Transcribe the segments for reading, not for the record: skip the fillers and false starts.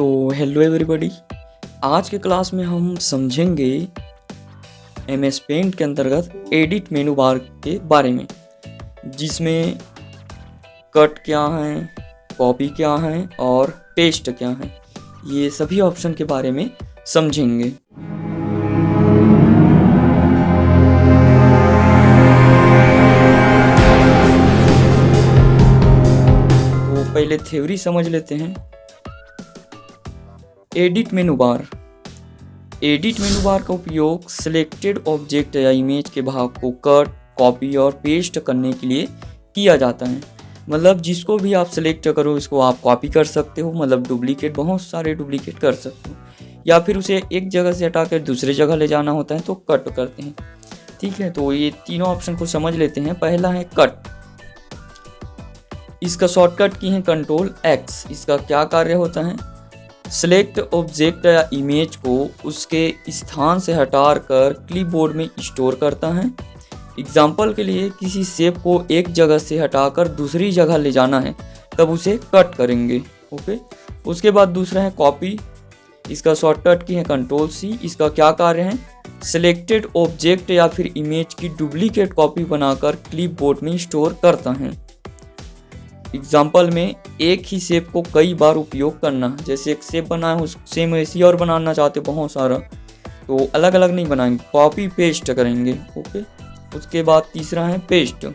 तो hello everybody, आज के क्लास में हम समझेंगे एमएस पेंट के अंतर्गत एडिट मेनू बार के बारे में, जिसमें कट क्या है, कॉपी क्या है और पेस्ट क्या है। ये सभी ऑप्शन के बारे में समझेंगे। तो पहले थ्योरी समझ लेते हैं। एडिट मेनू बार का उपयोग सिलेक्टेड ऑब्जेक्ट या इमेज के भाग को कट, कॉपी और पेस्ट करने के लिए किया जाता है। मतलब जिसको भी आप सिलेक्ट करो इसको आप कॉपी कर सकते हो, मतलब डुप्लीकेट, बहुत सारे डुप्लीकेट कर सकते हो, या फिर उसे एक जगह से हटा कर दूसरे जगह ले जाना होता है तो कट करते हैं। ठीक है, तो ये तीनों ऑप्शन को समझ लेते हैं। पहला है कट। इसका शॉर्टकट की है कंट्रोल एक्स। इसका क्या कार्य होता है? सिलेक्ट ऑब्जेक्ट या इमेज को उसके स्थान से हटाकर क्लिपबोर्ड में स्टोर करता है। एग्जाम्पल के लिए किसी शेप को एक जगह से हटाकर दूसरी जगह ले जाना है तब उसे कट करेंगे। ओके, उसके बाद दूसरा है कॉपी। इसका शॉर्टकट की है कंट्रोल सी। इसका क्या कार्य है? सिलेक्टेड ऑब्जेक्ट या फिर इमेज की डुप्लीकेट कॉपी बनाकर क्लिपबोर्ड में स्टोर करता है। एग्जाम्पल में एक ही शेप को कई बार उपयोग करना, जैसे एक शेप बनाया उस सेम ऐसी और बनाना चाहते बहुत सारा, तो अलग अलग नहीं बनाएंगे, कॉपी पेस्ट करेंगे। ओके, उसके बाद तीसरा है पेस्ट।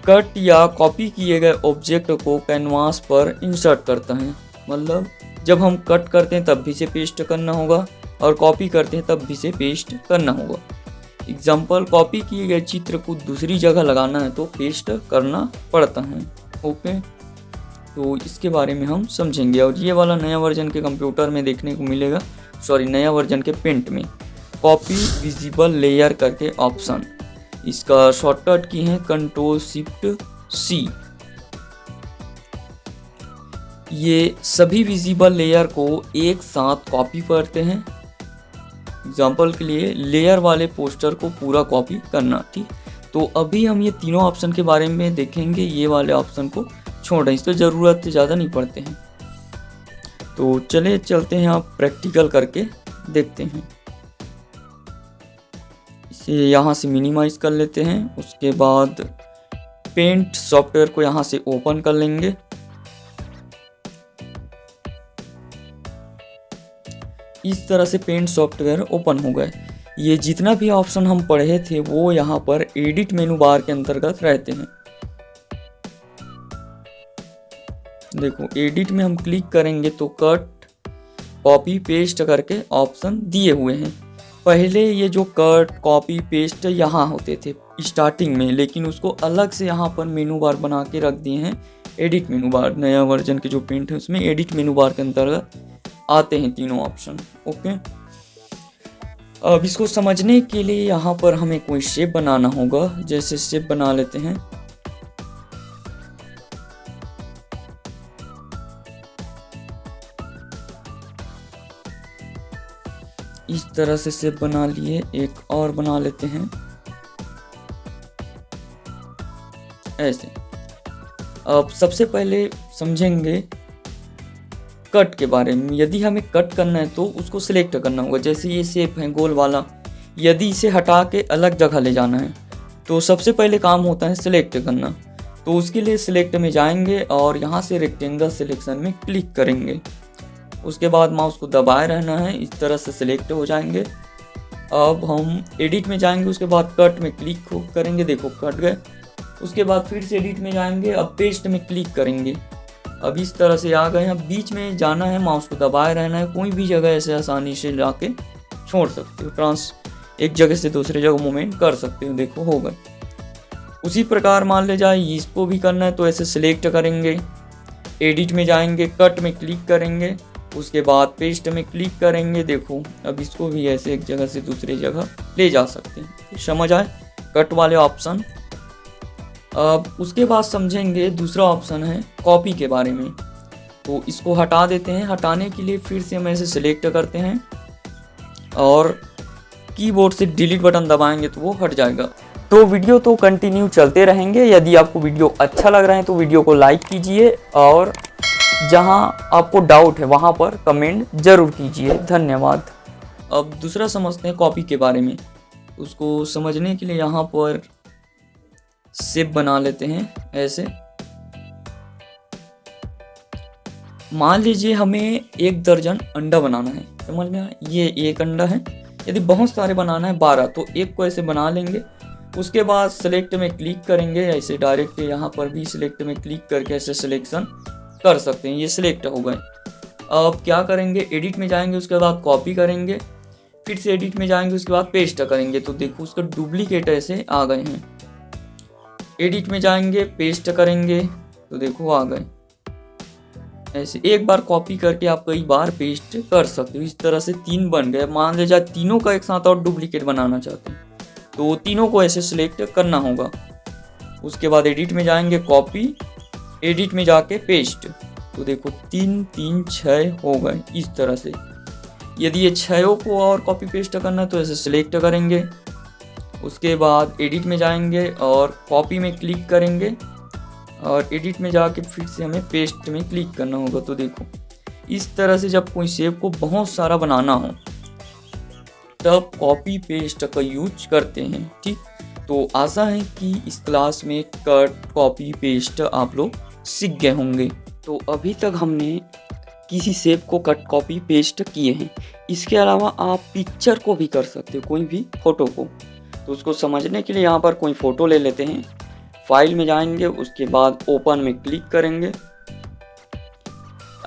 कट या कॉपी किए गए ऑब्जेक्ट को कैनवास पर इंसर्ट करता है। मतलब जब हम कट करते हैं तब भी से पेस्ट करना होगा और कॉपी करते हैं तब भी से पेस्ट करना होगा। एग्जाम्पल, कॉपी किए गए चित्र को दूसरी जगह लगाना है तो पेस्ट करना पड़ता है। ओके, तो इसके बारे में हम समझेंगे। और ये वाला नया वर्जन के कंप्यूटर में देखने को मिलेगा, नया वर्जन के पेंट में कॉपी विजिबल लेयर करके ऑप्शन। इसका शॉर्टकट की है कंट्रोल शिफ्ट सी। ये सभी विजिबल लेयर को एक साथ कॉपी करते हैं। एग्जाम्पल के लिए लेयर वाले पोस्टर को पूरा कॉपी करना। ठीक, तो अभी हम ये तीनों ऑप्शन के बारे में देखेंगे। ये वाले ऑप्शन को छोड़ रहे हैं, इसकी ज़रूरत ज़्यादा नहीं पड़ते हैं। तो चलते हैं, आप प्रैक्टिकल करके देखते हैं। इसे यहाँ से मिनिमाइज कर लेते हैं। उसके बाद पेंट सॉफ्टवेयर को यहाँ से ओपन कर लेंगे। इस तरह से पेंट सॉफ्टवेयर ओपन हो गए। ये जितना भी ऑप्शन हम पढ़े थे वो यहाँ पर एडिट मेनू बार के अंतर्गत रहते हैं। देखो, एडिट में हम क्लिक करेंगे तो कट, कॉपी, पेस्ट करके ऑप्शन दिए हुए हैं। पहले ये जो कट, कॉपी, पेस्ट यहाँ होते थे स्टार्टिंग में, लेकिन उसको अलग से यहाँ पर मेनू बार बना के रख दिए हैं एडिट मेनू बार। नया वर्जन के जो पेंट है उसमें एडिट मेनू बार के अंतर्गत आते हैं तीनों ऑप्शन। ओके, अब इसको समझने के लिए यहाँ पर हमें कोई शेप बनाना होगा। जैसे शेप बना लेते हैं। इस तरह से शेप बना लिए। एक और बना लेते हैं ऐसे। अब सबसे पहले समझेंगे कट के बारे में। यदि हमें कट करना है तो उसको सिलेक्ट करना होगा। जैसे ये शेप है गोल वाला, यदि इसे हटा के अलग जगह ले जाना है तो सबसे पहले काम होता है सिलेक्ट करना। तो उसके लिए सिलेक्ट में जाएंगे और यहाँ से रेक्टेंगल सिलेक्शन में क्लिक करेंगे। उसके बाद माउस को दबाए रहना है, इस तरह से सिलेक्ट हो जाएंगे। अब हम एडिट में जाएंगे, उसके बाद कट में क्लिक करेंगे। देखो कट गए। उसके बाद फिर से एडिट में जाएंगे, अब पेस्ट में क्लिक करेंगे। अब इस तरह से आ गए हैं। बीच में जाना है, माउस को दबाए रहना है। कोई भी जगह ऐसे आसानी से जाके छोड़ सकते हो, एक जगह से दूसरी जगह मूवमेंट कर सकते हो। देखो हो गए। उसी प्रकार मान ले जाए इसको भी करना है तो ऐसे सिलेक्ट करेंगे, एडिट में जाएंगे, कट में क्लिक करेंगे, उसके बाद पेस्ट में क्लिक करेंगे। देखो अब इसको भी ऐसे एक जगह से दूसरी जगह ले जा सकते हैं। समझ आए कट वाले ऑप्शन। अब उसके बाद समझेंगे दूसरा ऑप्शन है कॉपी के बारे में। तो इसको हटा देते हैं। हटाने के लिए फिर से हम ऐसे सिलेक्ट करते हैं और कीबोर्ड से डिलीट बटन दबाएंगे तो वो हट जाएगा। तो वीडियो तो कंटिन्यू चलते रहेंगे। यदि आपको वीडियो अच्छा लग रहा है तो वीडियो को लाइक कीजिए और जहां आपको डाउट है वहां पर कमेंट ज़रूर कीजिए। धन्यवाद। अब दूसरा समझते हैं कॉपी के बारे में। उसको समझने के लिए यहाँ पर शेप बना लेते हैं ऐसे। मान लीजिए हमें 1 दर्जन अंडा बनाना है, समझ में आया? ये एक अंडा है। यदि बहुत सारे बनाना है 12, तो एक को ऐसे बना लेंगे। उसके बाद सेलेक्ट में क्लिक करेंगे, ऐसे डायरेक्ट यहाँ पर भी सिलेक्ट में क्लिक करके ऐसे सिलेक्शन कर सकते हैं। ये सिलेक्ट हो गए। अब क्या करेंगे, एडिट में जाएंगे, उसके बाद कॉपी करेंगे, फिर से एडिट में जाएंगे, उसके बाद पेस्ट करेंगे। तो देखो उसका डुप्लीकेट ऐसे आ गए हैं। एडिट में जाएंगे, पेस्ट करेंगे, तो देखो आ गए ऐसे। एक बार कॉपी करके आप कई बार पेस्ट कर सकते हो। इस तरह से 3 बन गए। मान लीजिए तीनों का एक साथ और डुप्लीकेट बनाना चाहते हैं तो तीनों को ऐसे सिलेक्ट करना होगा। उसके बाद एडिट में जाएंगे, कॉपी, एडिट में जाके पेस्ट, तो देखो 3 3 6 हो गए इस तरह से। यदि ये 6 को और कॉपी पेस्ट करना है तो ऐसे सिलेक्ट करेंगे। उसके बाद एडिट में जाएंगे और कॉपी में क्लिक करेंगे और एडिट में जाके फिर से हमें पेस्ट में क्लिक करना होगा। तो देखो इस तरह से जब कोई शेप को बहुत सारा बनाना हो तब कॉपी पेस्ट का यूज करते हैं। ठीक, तो आशा है कि इस क्लास में कट, कॉपी, पेस्ट आप लोग सीख गए होंगे। तो अभी तक हमने किसी शेप को कट, कॉपी, पेस्ट किए हैं। इसके अलावा आप पिक्चर को भी कर सकते हो, कोई भी फोटो को। तो उसको समझने के लिए यहाँ पर कोई फ़ोटो ले लेते हैं, फाइल में जाएंगे, उसके बाद ओपन में क्लिक करेंगे।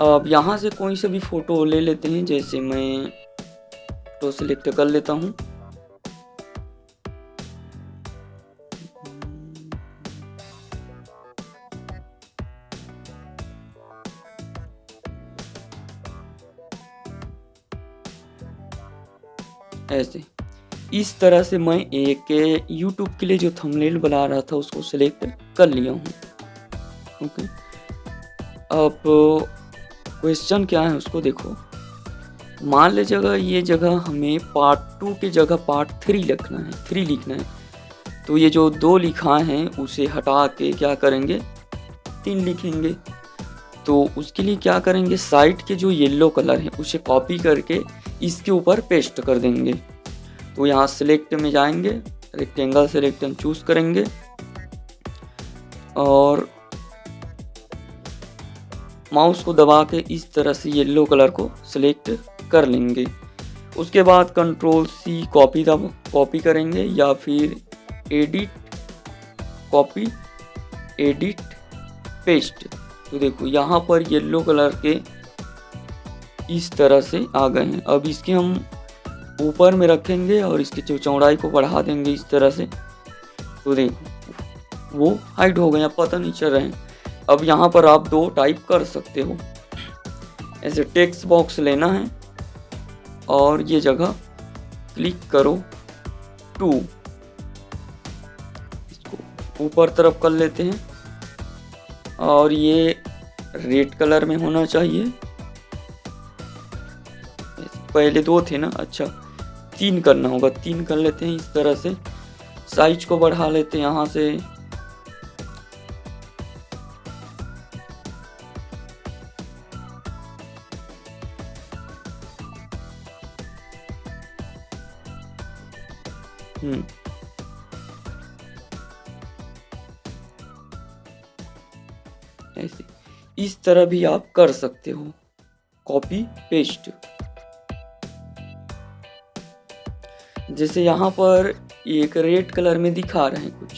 अब यहाँ से कोई से भी फ़ोटो ले लेते हैं, जैसे मैं तो सिलेक्ट कर लेता हूँ। ऐसे इस तरह से मैं एक YouTube के लिए जो थंबनेल बना रहा था उसको सिलेक्ट कर लिया हूँ। ओके, अब क्वेश्चन क्या है उसको देखो। मान लीजिएगा ये जगह हमें पार्ट 2 की जगह पार्ट 3 लिखना है, 3 लिखना है। तो ये जो 2 लिखा है उसे हटा के क्या करेंगे, 3 लिखेंगे। तो उसके लिए क्या करेंगे, साइड के जो येलो कलर है उसे कॉपी करके इसके ऊपर पेस्ट कर देंगे। तो यहाँ सिलेक्ट में जाएंगे, रेक्टेंगल सिलेक्ट हम चूज करेंगे और माउस को दबा के इस तरह से येलो कलर को सिलेक्ट कर लेंगे। उसके बाद कंट्रोल C कॉपी करेंगे या फिर एडिट, कॉपी, एडिट, पेस्ट। तो देखो यहाँ पर येलो कलर के इस तरह से आ गए हैं। अब इसके हम ऊपर में रखेंगे और इसकी चौड़ाई को बढ़ा देंगे इस तरह से। तो देखो वो हाइड हो गए, पता नहीं चल रहे हैं। अब यहाँ पर आप 2 टाइप कर सकते हो। ऐसे टेक्स्ट बॉक्स लेना है और ये जगह क्लिक करो 2, इसको ऊपर तरफ कर लेते हैं और ये रेड कलर में होना चाहिए। पहले 2 थे ना, अच्छा 3 करना होगा, 3 कर लेते हैं इस तरह से। साइज को बढ़ा लेते हैं यहाँ से, ऐसे इस तरह भी आप कर सकते हो, कॉपी पेस्ट। जैसे यहाँ पर एक रेड कलर में दिखा रहे हैं, कुछ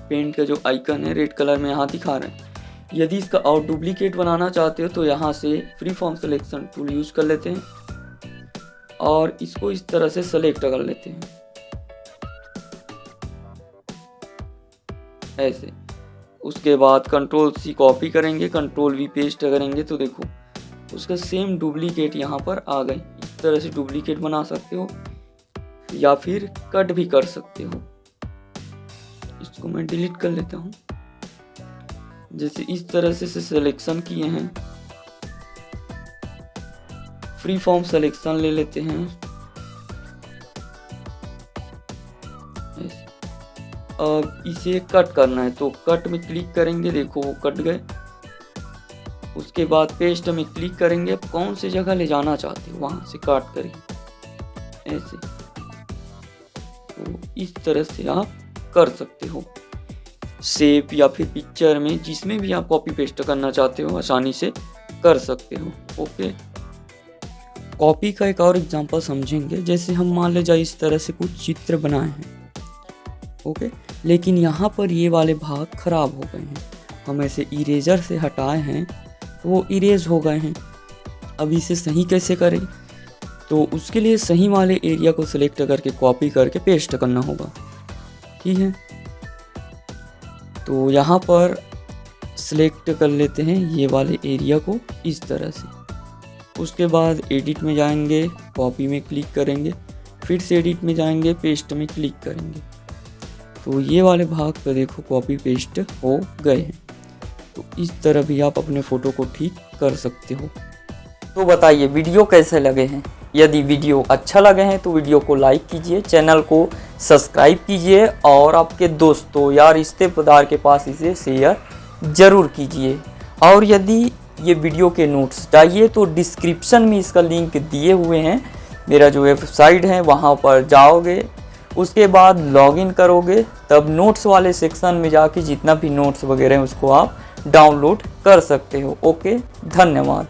पेंट का जो आइकन है रेड कलर में यहाँ दिखा रहे हैं। यदि इसका और डुप्लीकेट बनाना चाहते हो तो यहाँ से free form selection tool use कर लेते हैं और इसको इस तरह से सेलेक्ट कर लेते हैं ऐसे। उसके बाद कंट्रोल C कॉपी करेंगे, कंट्रोल V पेस्ट करेंगे। तो देखो उसका सेम डुप्लीकेट यहाँ पर आ गए। इस तरह से डुप्लीकेट बना सकते हो या फिर कट भी कर सकते हो। इसको मैं डिलीट कर लेता हूँ। जैसे इस तरह से सिलेक्शन किए हैं, फ्री फॉर्म सिलेक्शन ले लेते हैं। अब इसे कट करना है तो कट में क्लिक करेंगे, देखो वो कट गए। उसके बाद पेस्ट में क्लिक करेंगे। आप कौन सी जगह ले जाना चाहते हो वहाँ से काट करेंगे ऐसे। तो इस तरह से आप कर सकते हो। शेप या फिर पिक्चर में जिसमें भी आप कॉपी पेस्ट करना चाहते हो आसानी से कर सकते हो। ओके, कॉपी का एक और एग्जांपल समझेंगे। जैसे हम मान ले जाए इस तरह से कुछ चित्र बनाए हैं, ओके, लेकिन यहाँ पर ये वाले भाग खराब हो गए हैं। हम ऐसे इरेजर से हटाए हैं तो वो इरेज हो गए हैं। अब इसे सही कैसे करें? तो उसके लिए सही वाले एरिया को सिलेक्ट करके कॉपी करके पेस्ट करना होगा। ठीक है, तो यहाँ पर सिलेक्ट कर लेते हैं ये वाले एरिया को इस तरह से। उसके बाद एडिट में जाएंगे, कॉपी में क्लिक करेंगे, फिर से एडिट में जाएंगे, पेस्ट में क्लिक करेंगे। तो ये वाले भाग पर देखो कॉपी पेस्ट हो गए हैं। तो इस तरह भी आप अपने फ़ोटो को ठीक कर सकते हो। तो बताइए वीडियो कैसे लगे हैं? यदि वीडियो अच्छा लगे हैं तो वीडियो को लाइक कीजिए, चैनल को सब्सक्राइब कीजिए और आपके दोस्तों या रिश्तेदार के पास इसे शेयर ज़रूर कीजिए। और यदि ये वीडियो के नोट्स चाहिए तो डिस्क्रिप्शन में इसका लिंक दिए हुए हैं। मेरा जो वेबसाइट है वहाँ पर जाओगे, उसके बाद लॉगिन करोगे, तब नोट्स वाले सेक्शन में जाके जितना भी नोट्स वगैरह हैं उसको आप डाउनलोड कर सकते हो। ओके, धन्यवाद।